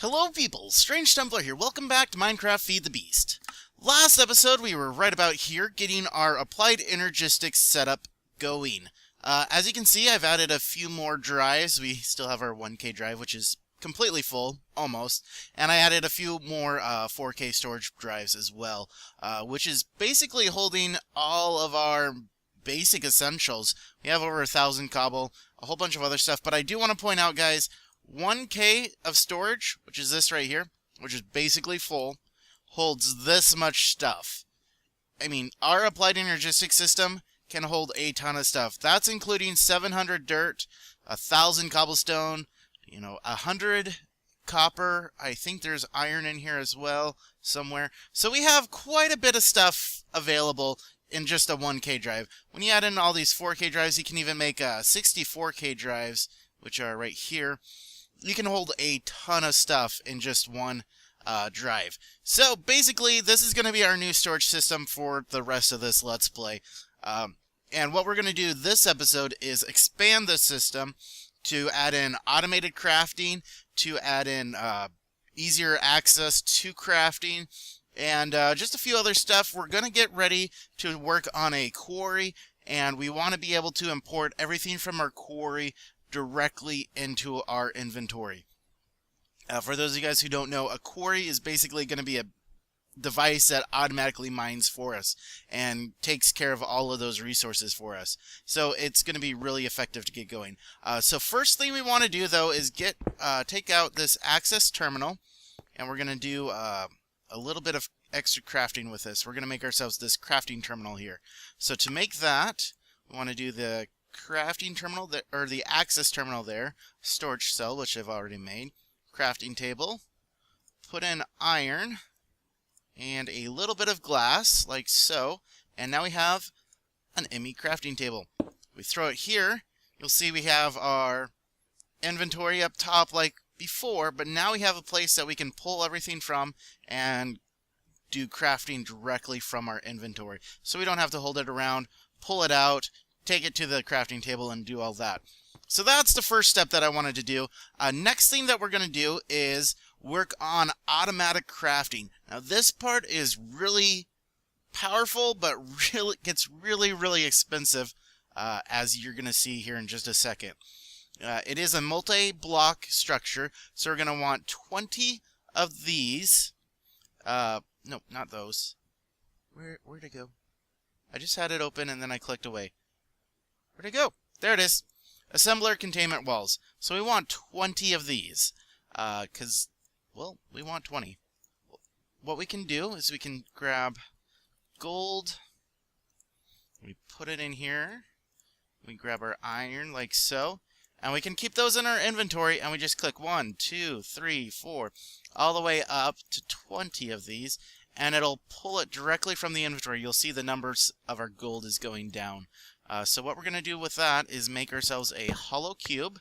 Hello people, StrangeTemplar here. Welcome back to Minecraft Feed the Beast. Last episode we were right about here getting our applied Energistics setup going. As you can see, I've added a few more drives. We still have our 1K drive, which is completely full, almost. And I added a few more 4K storage drives as well, which is basically holding all of our basic essentials. We have over 1,000 cobble, a whole bunch of other stuff, but I do want to point out, guys, 1K of storage, which is this right here, which is basically full, holds this much stuff. I mean, our applied energistics system can hold a ton of stuff. That's including 700 dirt, 1,000 cobblestone, 100 copper. I think there's iron in here as well somewhere. So we have quite a bit of stuff available in just a 1K drive. When you add in all these 4K drives, you can even make 64K drives, which are right here. You can hold a ton of stuff in just one drive. So basically, this is going to be our new storage system for the rest of this Let's Play. And what we're going to do this episode is expand the system to add in automated crafting, to add in easier access to crafting, and just a few other stuff. We're going to get ready to work on a quarry, and we want to be able to import everything from our quarry directly into our inventory. For those of you guys who don't know, a quarry is basically going to be a device that automatically mines for us and takes care of all of those resources for us. So it's going to be really effective to get going. So first thing we want to do though is take out this access terminal, and we're going to do a little bit of extra crafting with this. We're going to make ourselves this crafting terminal here. So to make that, we want to do the crafting terminal, or the access terminal there, storage cell, which I've already made, crafting table, put in iron, and a little bit of glass, like so, and now we have an ME crafting table. We throw it here, you'll see we have our inventory up top like before, but now we have a place that we can pull everything from and do crafting directly from our inventory. So we don't have to hold it around, pull it out, take it to the crafting table and do all that. So that's the first step that I wanted to do. Next thing that we're going to do is work on automatic crafting. Now this part is really powerful, but gets really expensive, as you're going to see here in just a second. It is a multi-block structure, so we're going to want 20 of these. No, not those. Where'd it go? I just had it open and then I clicked away. Where'd it go? There it is. Assembler containment walls. So we want 20 of these. Well, we want 20. What we can do is we can grab gold. We put it in here. We grab our iron like so. And we can keep those in our inventory, and we just click 1, 2, 3, 4, all the way up to 20 of these. And it'll pull it directly from the inventory. You'll see the numbers of our gold is going down. So what we're going to do with that is make ourselves a hollow cube,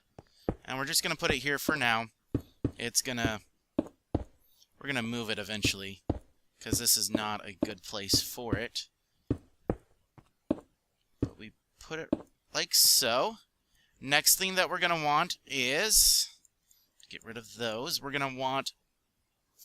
and we're just going to put it here for now. We're going to move it eventually, because this is not a good place for it. But we put it like so. Next thing that we're going to want is, get rid of those, we're going to want,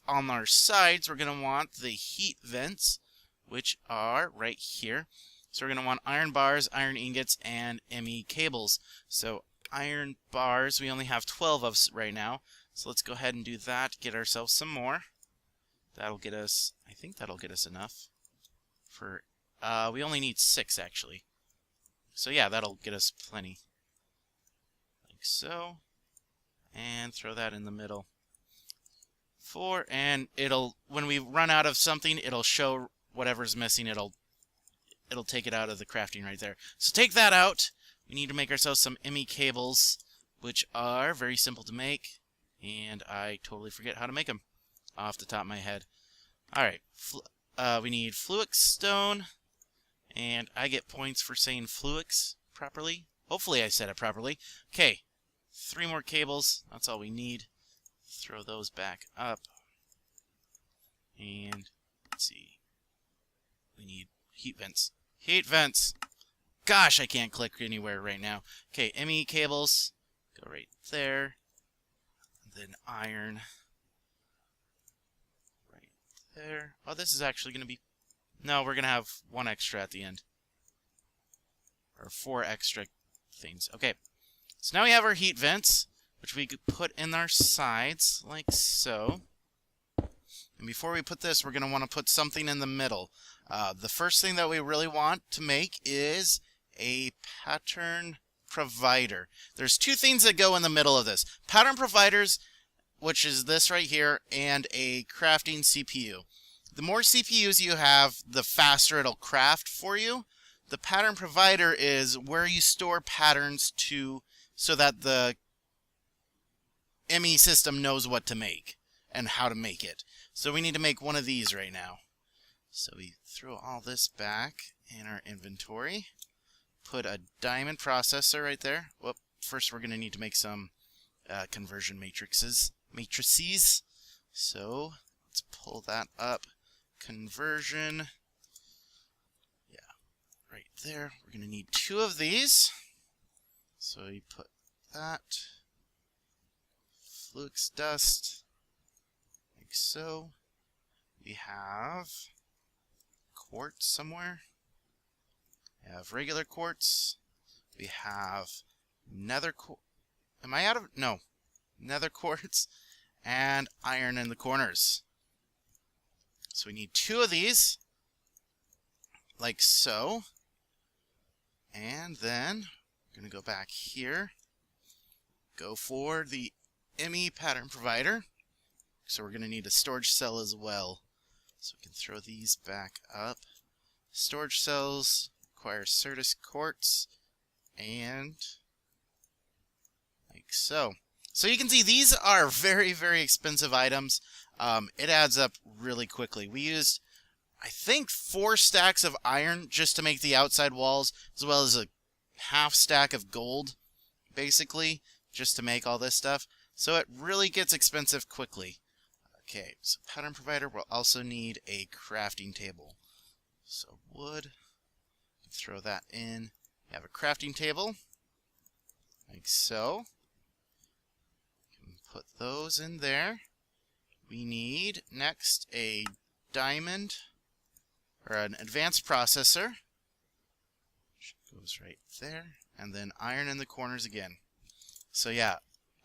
on our sides, we're going to want the heat vents, which are right here. So we're going to want iron bars, iron ingots, and ME cables. So iron bars, we only have 12 of right now. So let's go ahead and do that, get ourselves some more. That'll get us, I think that'll get us enough. We only need 6 actually. So yeah, that'll get us plenty. Like so. And throw that in the middle. 4, and when we run out of something, it'll show whatever's missing, it'll take it out of the crafting right there. So take that out. We need to make ourselves some ME cables, which are very simple to make, and I totally forget how to make them off the top of my head. Alright, we need fluix stone, and I get points for saying fluix properly. Hopefully I said it properly. Okay, 3 more cables, that's all we need. Throw those back up. And let's see. We need heat vents. Heat vents! Gosh, I can't click anywhere right now. Okay, ME cables. Go right there. Then iron. there. Oh, this is actually going to be... No, we're going to have 1 extra at the end. Or 4 extra things. Okay. So now we have our heat vents, which we could put in our sides, like so. And before we put this, we're going to want to put something in the middle. The first thing that we really want to make is a pattern provider. There's 2 things that go in the middle of this. Pattern providers, which is this right here, and a crafting CPU. The more CPUs you have, the faster it'll craft for you. The pattern provider is where you store patterns to, so that the ME system knows what to make and how to make it. So we need to make one of these right now. So we throw all this back in our inventory. Put a diamond processor right there. Whoop. First we're going to need to make some conversion matrices. So let's pull that up. Conversion. Yeah, right there. We're going to need 2 of these. So we put that. Flux dust. Like so. We have quartz somewhere. We have regular quartz. We have nether quartz. Am I out of... No. Nether quartz. And iron in the corners. So we need 2 of these. Like so. And then we're going to go back here. Go for the ME pattern provider. So we're going to need a storage cell as well. So we can throw these back up. Storage cells require Certus quartz. And like so. So you can see these are very, very expensive items. It adds up really quickly. We used, I think, 4 stacks of iron just to make the outside walls, as well as a half stack of gold, basically, just to make all this stuff. So it really gets expensive quickly. Okay, so pattern provider will also need a crafting table. So wood, throw that in. We have a crafting table, like so. Put those in there. We need next a diamond or an advanced processor, which goes right there, and then iron in the corners again. So yeah,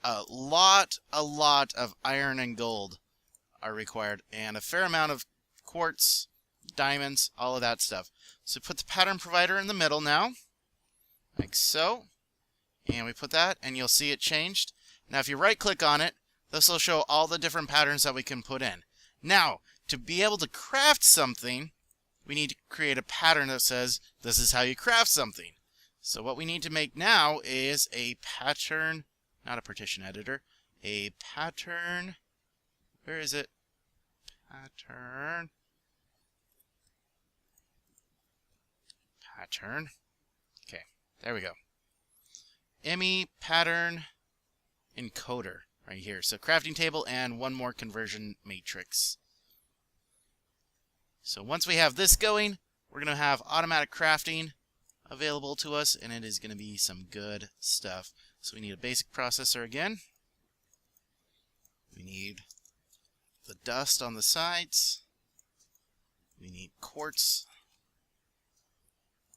a lot of iron and gold are required, and a fair amount of quartz, diamonds, all of that stuff. So put the pattern provider in the middle now, like so, and we put that, and you'll see it changed. Now if you right click on it, this will show all the different patterns that we can put in. Now, to be able to craft something, we need to create a pattern that says, this is how you craft something. So what we need to make now is a pattern, not a partition editor, a pattern, where is it? Pattern. Okay, there we go. ME pattern encoder. Right here. So crafting table and 1 more conversion matrix. So once we have this going, we're going to have automatic crafting available to us, and it is going to be some good stuff. So we need a basic processor again. We need the dust on the sides. We need quartz.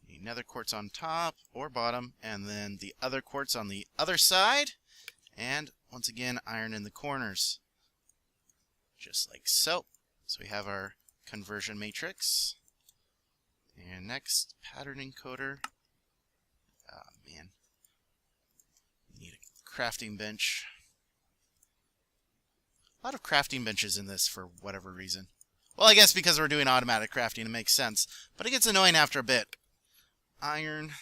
We need nether quartz on top or bottom, and then the other quartz on the other side. And once again, iron in the corners, just like so. So we have our conversion matrix. And next, pattern encoder. Oh man, we need a crafting bench. A lot of crafting benches in this for whatever reason. Well, I guess because we're doing automatic crafting, it makes sense. But it gets annoying after a bit. Iron,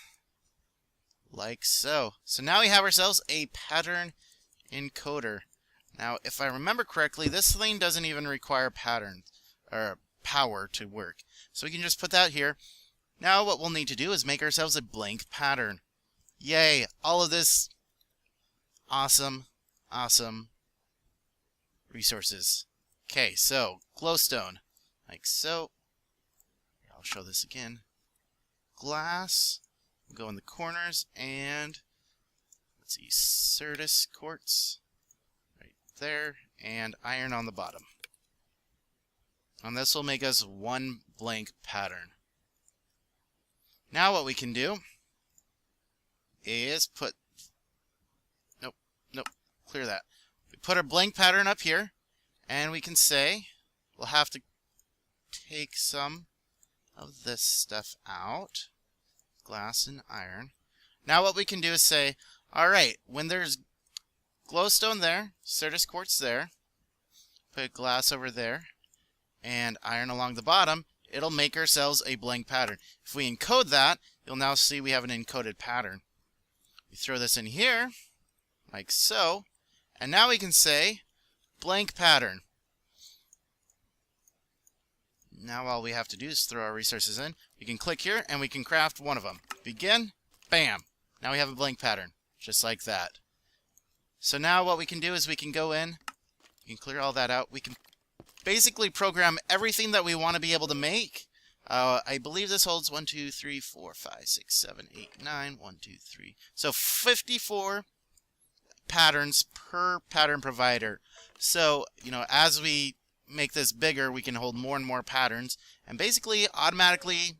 like so. So now we have ourselves a pattern encoder. Now, if I remember correctly, this thing doesn't even require pattern or power to work. So we can just put that here. Now what we'll need to do is make ourselves a blank pattern. Yay! All of this awesome resources. Okay, so glowstone, like so. I'll show this again. Glass, go in the corners, and let's see, Certus quartz right there, and iron on the bottom. And this will make us one blank pattern. Now what we can do is put... Nope, nope, clear that. We put our blank pattern up here, and we can say we'll have to take some of this stuff out. Glass and iron. Now what we can do is say, alright, when there's glowstone there, Certus quartz there, put glass over there, and iron along the bottom, it'll make ourselves a blank pattern. If we encode that, you'll now see we have an encoded pattern. We throw this in here, like so, and now we can say blank pattern. Now all we have to do is throw our resources in. We can click here and we can craft one of them. Begin, bam! Now we have a blank pattern, just like that. So now what we can do is we can go in, we can clear all that out. We can basically program everything that we want to be able to make. I believe this holds 1, 2, 3, 4, 5, 6, 7, 8, 9, 1, 2, 3. So 54 patterns per pattern provider. So, as we make this bigger, we can hold more and more patterns and basically automatically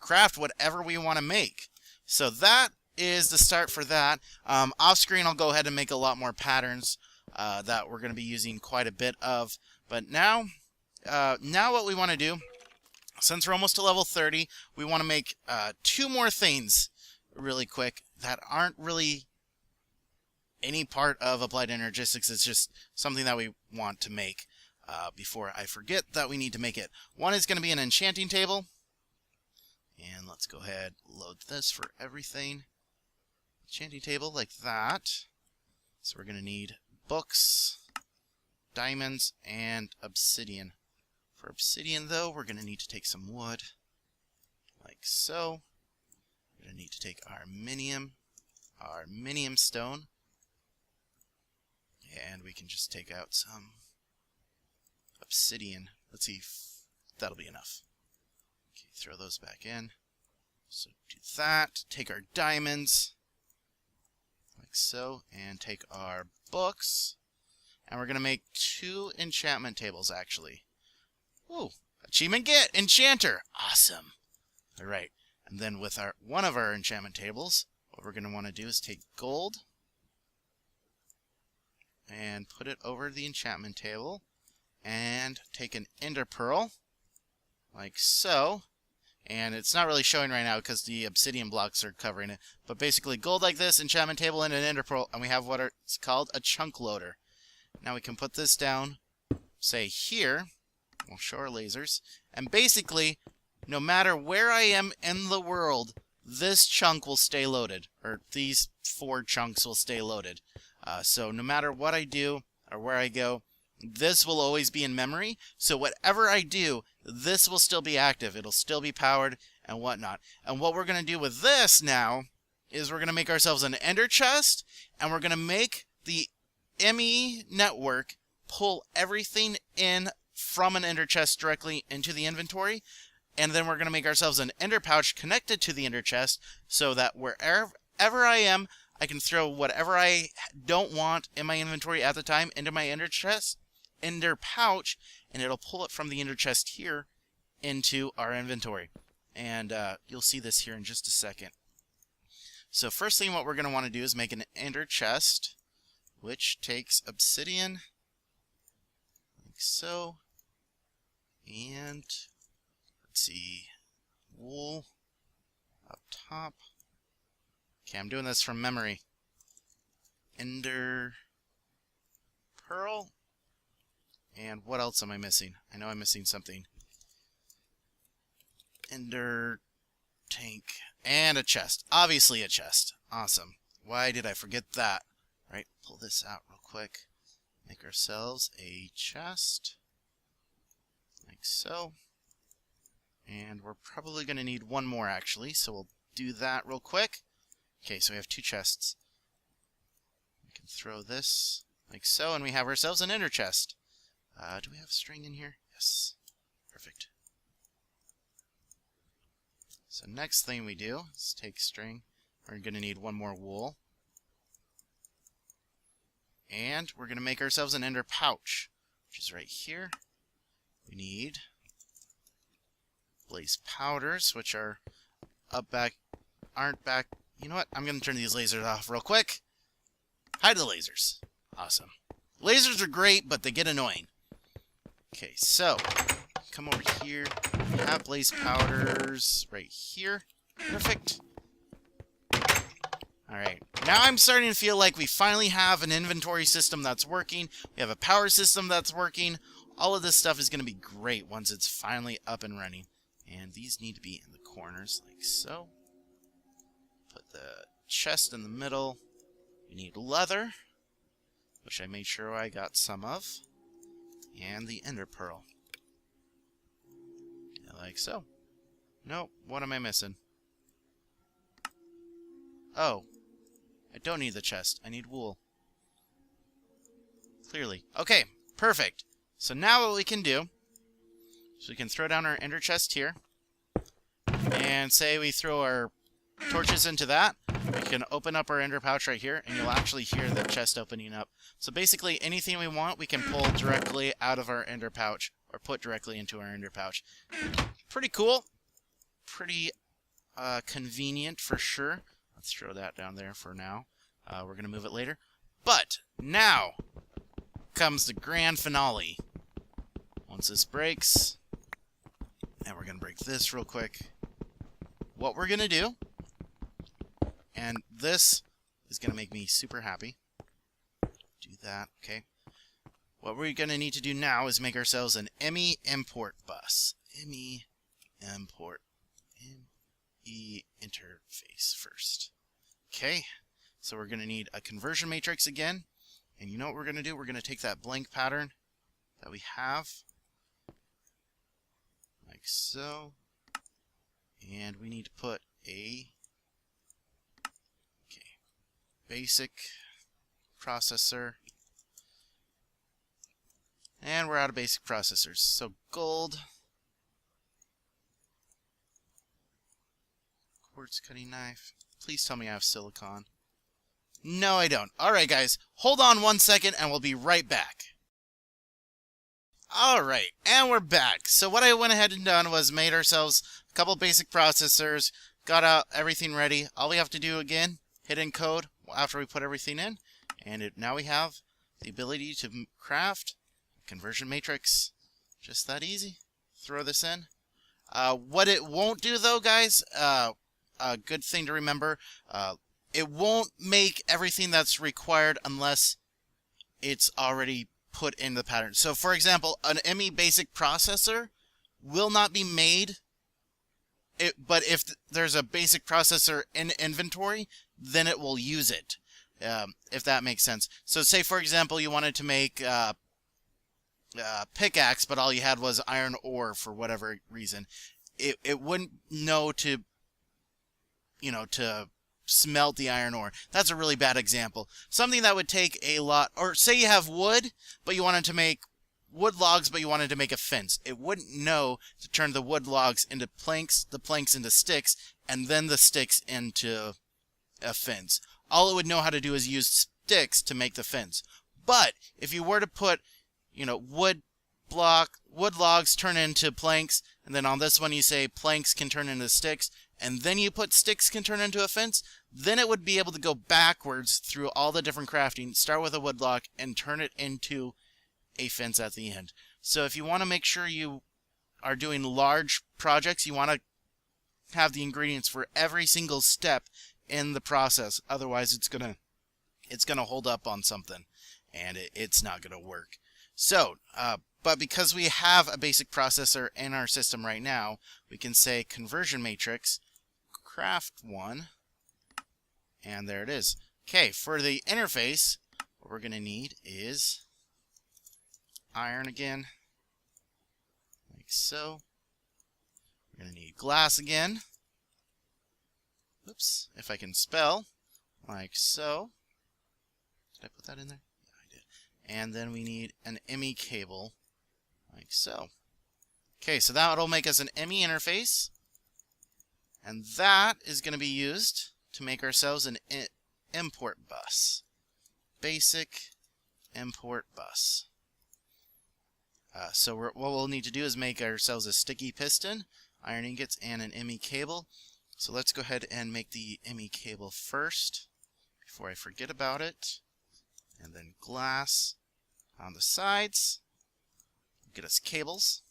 craft whatever we want to make. So that is the start for that. Off screen, I'll go ahead and make a lot more patterns that we're going to be using quite a bit of. But now what we want to do, since we're almost to level 30, we want to make 2 more things really quick that aren't really any part of Applied Energistics. It's just something that we want to make before I forget that we need to make it. One is going to be an enchanting table. And let's go ahead, load this for everything. Enchanting table like that. So we're going to need books, diamonds, and obsidian. For obsidian, though, we're going to need to take some wood, like so. We're going to need to take our minium stone, and we can just take out some obsidian. Let's see if that'll be enough. Okay, throw those back in. So do that. Take our diamonds, like so, and take our books. And we're going to make 2 enchantment tables, actually. Ooh, achievement get! Enchanter! Awesome! Alright, and then with one of our enchantment tables, what we're going to want to do is take gold and put it over the enchantment table, and take an ender pearl, like so. And it's not really showing right now because the obsidian blocks are covering it. But basically gold like this, enchantment table, and an ender pearl, and we have what it's called a chunk loader. Now we can put this down, say here. We'll show our lasers. And basically, no matter where I am in the world, this chunk will stay loaded. Or these 4 chunks will stay loaded. So no matter what I do or where I go, this will always be in memory. So whatever I do, this will still be active. It'll still be powered and whatnot. And what we're going to do with this now is we're going to make ourselves an ender chest. And we're going to make the ME network pull everything in from an ender chest directly into the inventory. And then we're going to make ourselves an ender pouch connected to the ender chest so that wherever I am, I can throw whatever I don't want in my inventory at the time into my ender chest, ender pouch, and it'll pull it from the ender chest here into our inventory. And you'll see this here in just a second. So first thing what we're going to want to do is make an ender chest, which takes obsidian, like so. And let's see, wool up top. Okay, I'm doing this from memory. Ender pearl. And what else am I missing? I know I'm missing something. Ender tank. And a chest. Obviously a chest. Awesome. Why did I forget that? Right, pull this out real quick. Make ourselves a chest. Like so. And we're probably going to need one more actually, so we'll do that real quick. Okay, so we have 2 chests. We can throw this like so, and we have ourselves an ender chest. Do we have string in here? Yes. Perfect. So next thing we do is take string. We're going to need one more wool. And we're going to make ourselves an ender pouch, which is right here. We need blaze powders, which are aren't back. You know what? I'm going to turn these lasers off real quick. Hide the lasers. Awesome. Lasers are great, but they get annoying. Okay, so come over here. We have blaze powders right here. Perfect. Alright, now I'm starting to feel like we finally have an inventory system that's working. We have a power system that's working. All of this stuff is going to be great once it's finally up and running. And these need to be in the corners, like so. Put the chest in the middle. We need leather, which I made sure I got some of. And the ender pearl. Like so. Nope, what am I missing? Oh. I don't need the chest. I need wool. Clearly. Okay, perfect. So now what we can do is we can throw down our ender chest here. And say we throw our torches into that. We can open up our ender pouch right here, and you'll actually hear the chest opening up. So basically, anything we want, we can pull directly out of our ender pouch, or put directly into our ender pouch. Pretty cool. Pretty convenient for sure. Let's throw that down there for now. We're going to move it later. But now comes the grand finale. Once this breaks, and we're going to break this real quick. What we're going to do, and this is going to make me super happy. Do that, okay. What we're going to need to do now is make ourselves an ME import bus. ME import. ME interface first. Okay, so we're going to need a conversion matrix again. And you know what we're going to do? We're going to take that blank pattern that we have, like so. And we need to put a basic processor. And we're out of basic processors. So gold. Quartz cutting knife. Please tell me I have silicon. No, I don't. Alright, guys. Hold on 1 second and we'll be right back. Alright, and we're back. So what I went ahead and done was made ourselves a couple basic processors, got out everything ready. All we have to do again, hit encode after we put everything in, and now we have the ability to craft a conversion matrix. Just that easy. Throw this in. What it won't do though, guys, a good thing to remember, it won't make everything that's required unless it's already put in the pattern. So for example, an ME basic processor will not be made, but if there's a basic processor in inventory, then it will use it, if that makes sense. So say for example you wanted to make pickaxe, but all you had was iron ore for whatever reason, it wouldn't know to, you know, to smelt the iron ore. That's a really bad example. Something that would take a lot, or say you have wood, but you wanted to make wood logs, but you wanted to make a fence. It wouldn't know to turn the wood logs into planks, the planks into sticks, and then the sticks into a fence. All it would know how to do is use sticks to make the fence. But if you were to put, you know, wood logs turn into planks, and then on this one you say planks can turn into sticks, and then you put sticks can turn into a fence, then it would be able to go backwards through all the different crafting, start with a wood log, and turn it into a fence at the end. So if you want to make sure you are doing large projects, you want to have the ingredients for every single step in the process. Otherwise, it's gonna hold up on something, and it's not gonna work. So, but because we have a basic processor in our system right now, we can say conversion matrix, craft one, and there it is. Okay, for the interface, what we're gonna need is iron again, like so. We're gonna need glass again. Oops, if I can spell, like so. Did I put that in there? Yeah, I did. And then we need an ME cable, like so. Okay, so that'll make us an ME interface, and that is going to be used to make ourselves an import bus. Basic import bus. What we'll need to do is make ourselves a sticky piston, iron ingots, and an ME cable. So let's go ahead and make the ME cable first before I forget about it. And then glass on the sides. Get us cables.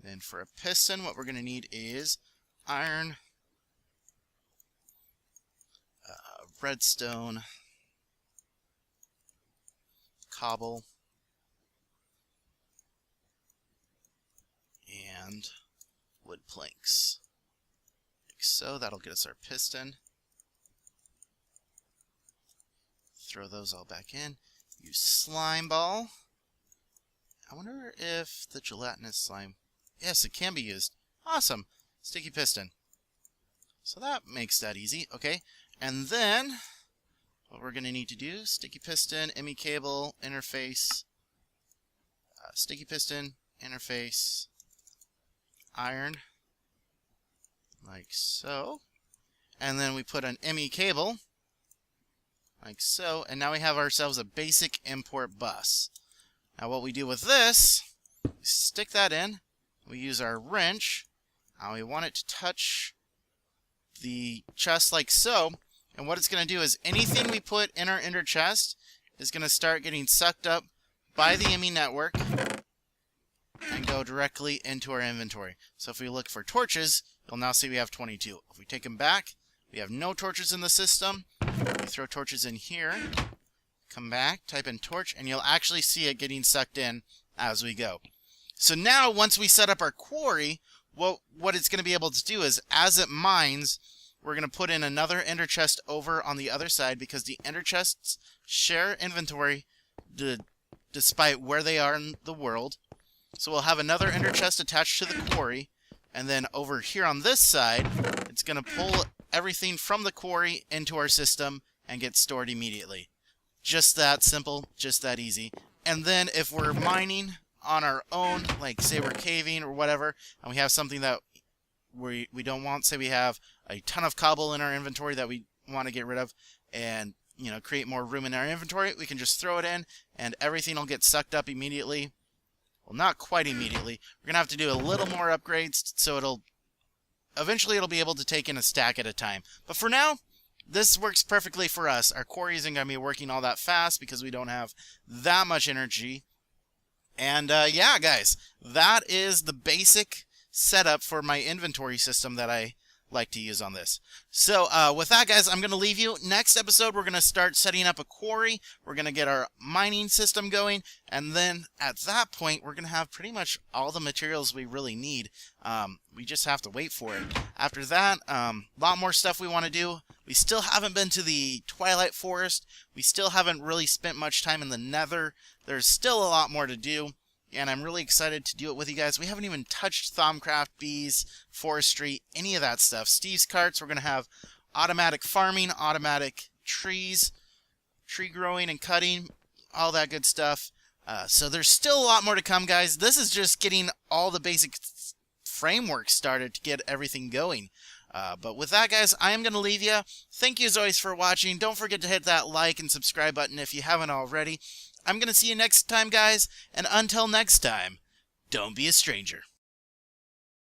Then for a piston, what we're going to need is iron, redstone, cobble, and wood planks. Like so, that'll get us our piston. Throw those all back in. Use slime ball. I wonder if the gelatinous slime... Yes, it can be used. Awesome. Sticky piston. So that makes that easy. Okay. And then what we're going to need to do, sticky piston, ME cable, interface, sticky piston, interface, iron, like so. And then we put an ME cable, like so. And now we have ourselves a basic import bus. Now what we do with this, we stick that in. We use our wrench. We want it to touch the chest like so. And what it's going to do is anything we put in our ender chest is going to start getting sucked up by the ME network and go directly into our inventory. So if we look for torches, you'll now see we have 22. If we take them back, we have no torches in the system. We throw torches in here, come back, type in torch, and you'll actually see it getting sucked in as we go. So now once we set up our quarry, what it's going to be able to do is as it mines, we're going to put in another ender chest over on the other side because the ender chests share inventory despite where they are in the world. So we'll have another ender chest attached to the quarry, and then over here on this side, it's going to pull everything from the quarry into our system and get stored immediately. Just that simple, just that easy. And then if we're mining on our own, like say we're caving or whatever, and we have something that we don't want, say we have a ton of cobble in our inventory that we want to get rid of and create more room in our inventory, we can just throw it in and everything will get sucked up immediately. Well, not quite immediately. We're gonna have to do a little more upgrades so eventually it'll be able to take in a stack at a time. But for now, this works perfectly for us. Our quarry isn't gonna be working all that fast because we don't have that much energy. And yeah, guys, that is the basic setup for my inventory system that I like to use on this. So with that, guys, I'm going to leave you. Next episode, we're going to start setting up a quarry. We're going to get our mining system going. And then at that point, we're going to have pretty much all the materials we really need. We just have to wait for it. After that, a lot more stuff we want to do. We still haven't been to the Twilight Forest. We still haven't really spent much time in the Nether. There's still a lot more to do. And I'm really excited to do it with you guys. We haven't even touched Thaumcraft, bees, forestry, any of that stuff. Steve's carts, we're going to have automatic farming, automatic trees, tree growing and cutting, all that good stuff. So there's still a lot more to come, guys. This is just getting all the basic framework started to get everything going. But with that, guys, I am going to leave you. Thank you as always for watching. Don't forget to hit that like and subscribe button if you haven't already. I'm going to see you next time, guys, and until next time, don't be a stranger.